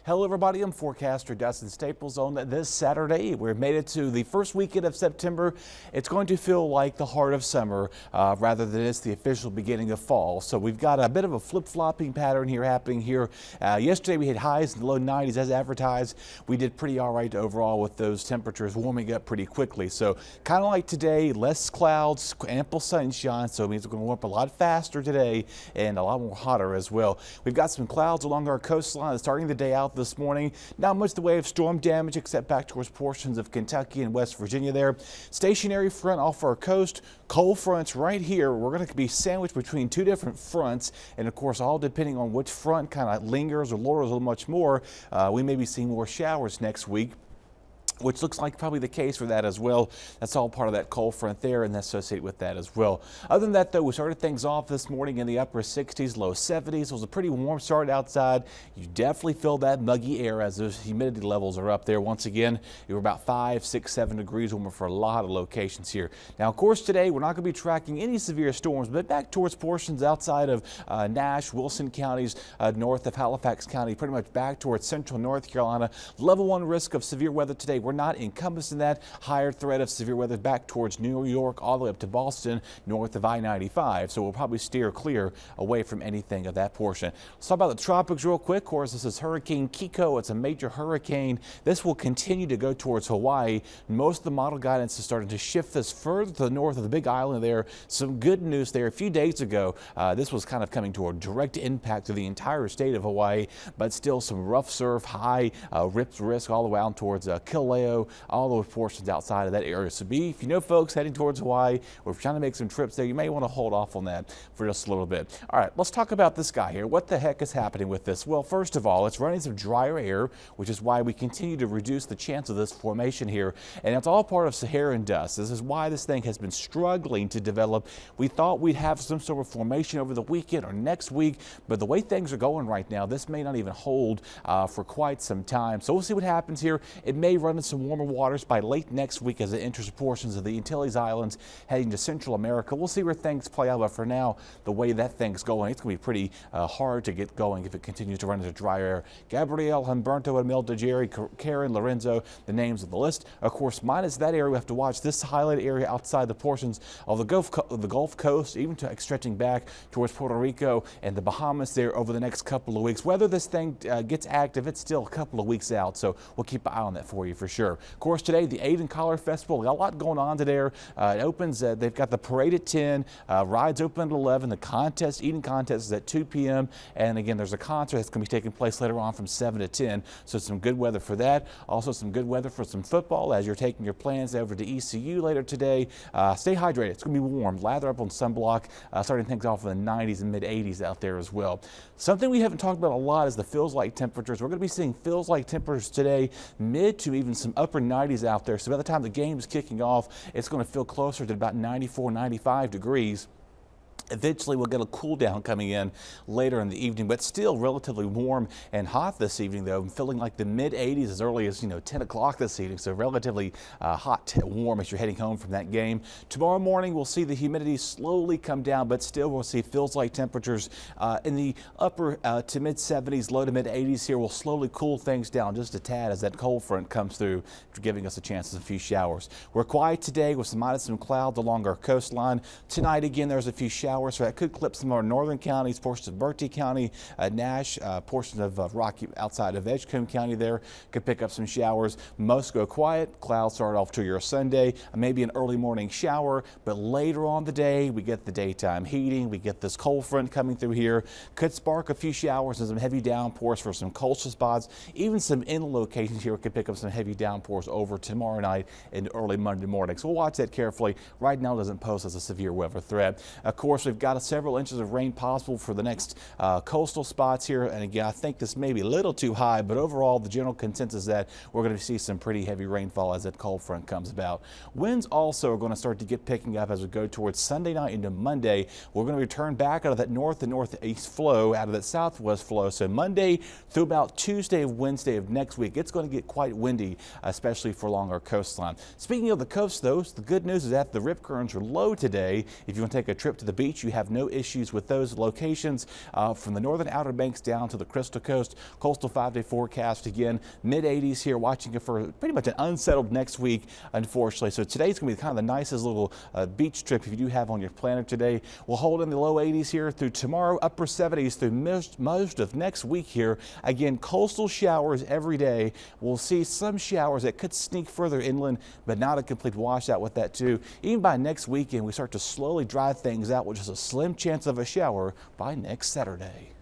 Hello everybody, I'm forecaster Dustin Staples on this Saturday. We've made it to the first weekend of September. It's going to feel like the heart of summer rather than it's the official beginning of fall. So we've got a bit of a flip-flopping pattern here happening here. Yesterday we had highs in the low 90s as advertised. We did pretty all right overall with those temperatures warming up pretty quickly. So kind of like today, less clouds, ample sunshine. So it means we're going to warm up a lot faster today and a lot more hotter as well. We've got some clouds along our coastline starting the day out this morning. Not much the way of storm damage except back towards portions of Kentucky and West Virginia there. Stationary front off our coast. Cold fronts right here. We're going to be sandwiched between two different fronts, and of course all depending on which front kind of lingers or lowers a little much more. We may be seeing more showers next week, which looks like probably the case for that as well. That's all part of that cold front there and associated with that as well. Other than that though, we started things off this morning in the upper 60s, low 70s. It was a pretty warm start outside. You definitely feel that muggy air as those humidity levels are up there. Once again, you were about 5, 6, 7 degrees warmer for a lot of locations here. Now of course today we're not going to be tracking any severe storms, but back towards portions outside of Nash, Wilson counties, north of Halifax County, pretty much back towards central North Carolina. Level 1 risk of severe weather today. We're not encompassing that. Higher threat of severe weather back towards New York all the way up to Boston north of I-95. So we'll probably steer clear away from anything of that portion. Let's talk about the tropics real quick. Of course, this is Hurricane Kiko. It's a major hurricane. This will continue to go towards Hawaii. Most of the model guidance is starting to shift this further to the north of the Big Island there. Some good news there. A few days ago, this was kind of coming to a direct impact to the entire state of Hawaii, but still some rough surf, high risk all the way out towards Kilauea, all those portions outside of that area. So if you know folks heading towards Hawaii or if you're trying to make some trips there, you may want to hold off on that for just a little bit. All right, let's talk about this guy here. What the heck is happening with this? Well, first of all, it's running some drier air, which is why we continue to reduce the chance of this formation here. And it's all part of Saharan dust. This is why this thing has been struggling to develop. We thought we'd have some sort of formation over the weekend or next week, but the way things are going right now, this may not even hold for quite some time. So we'll see what happens here. It may run into some warmer waters by late next week as it enters portions of the Antilles Islands heading to Central America. We'll see where things play out, but for now, the way that thing's going, it's going to be pretty hard to get going if it continues to run into dry air. Gabrielle, Humberto, Imelda, Jerry, Karen, Lorenzo, the names of the list. Of course, minus that area, we have to watch this highlighted area outside the portions of the Gulf Coast, even stretching back towards Puerto Rico and the Bahamas there over the next couple of weeks. Whether this thing gets active, it's still a couple of weeks out, so we'll keep an eye on that for you for sure. Of course, today, the Aid and Collar Festival, got a lot going on today. It opens, they've got the parade at 10, rides open at 11, the contest, eating contest is at 2 p.m. And again, there's a concert that's going to be taking place later on from 7 to 10. So some good weather for that. Also some good weather for some football as you're taking your plans over to ECU later today. Stay hydrated. It's going to be warm. Lather up on sunblock, starting things off in the 90s and mid 80s out there as well. Something we haven't talked about a lot is the feels-like temperatures. We're going to be seeing feels-like temperatures today, mid to even some upper 90s out there. So by the time the game is kicking off, it's going to feel closer to about 94, 95 degrees. Eventually, we'll get a cool down coming in later in the evening, but still relatively warm and hot this evening, though. I'm feeling like the mid 80s as early as 10 o'clock this evening, so relatively hot, warm as you're heading home from that game. Tomorrow morning, we'll see the humidity slowly come down, but still we'll see feels like temperatures in the upper to mid 70s, low to mid 80s here. Will slowly cool things down just a tad as that cold front comes through, giving us a chance of a few showers. We're quiet today with some clouds along our coastline. Tonight, again, there's a few showers. So that could clip some of our northern counties, portions of Bertie County, Nash, portions of Rocky outside of Edgecombe County there could pick up some showers. Most go quiet. Clouds start off to your Sunday, maybe an early morning shower, but later on the day we get the daytime heating. We get this cold front coming through here. Could spark a few showers and some heavy downpours for some coastal spots. Even some inland locations here could pick up some heavy downpours over tomorrow night and early Monday morning. So we'll watch that carefully. Right now it doesn't pose as a severe weather threat. Of course, we've got several inches of rain possible for the next coastal spots here. And again, I think this may be a little too high, but overall the general consensus is that we're going to see some pretty heavy rainfall as that cold front comes about. Winds also are going to start to get picking up as we go towards Sunday night into Monday. We're going to return back out of that north and northeast flow, out of that southwest flow. So Monday through about Tuesday and Wednesday of next week, it's going to get quite windy, especially for along our coastline. Speaking of the coast, though, the good news is that the rip currents are low today. If you want to take a trip to the beach, Beach, you have no issues with those locations. From the northern Outer Banks down to the Crystal Coast, coastal 5-day forecast again, mid-80s here, watching it for pretty much an unsettled next week, unfortunately. So today's going to be kind of the nicest little beach trip if you do have on your planner today. We'll hold in the low 80s here through tomorrow, upper 70s through most of next week here. Again, coastal showers every day. We'll see some showers that could sneak further inland, but not a complete washout with that too. Even by next weekend, we start to slowly dry things out with just a slim chance of a shower by next Saturday.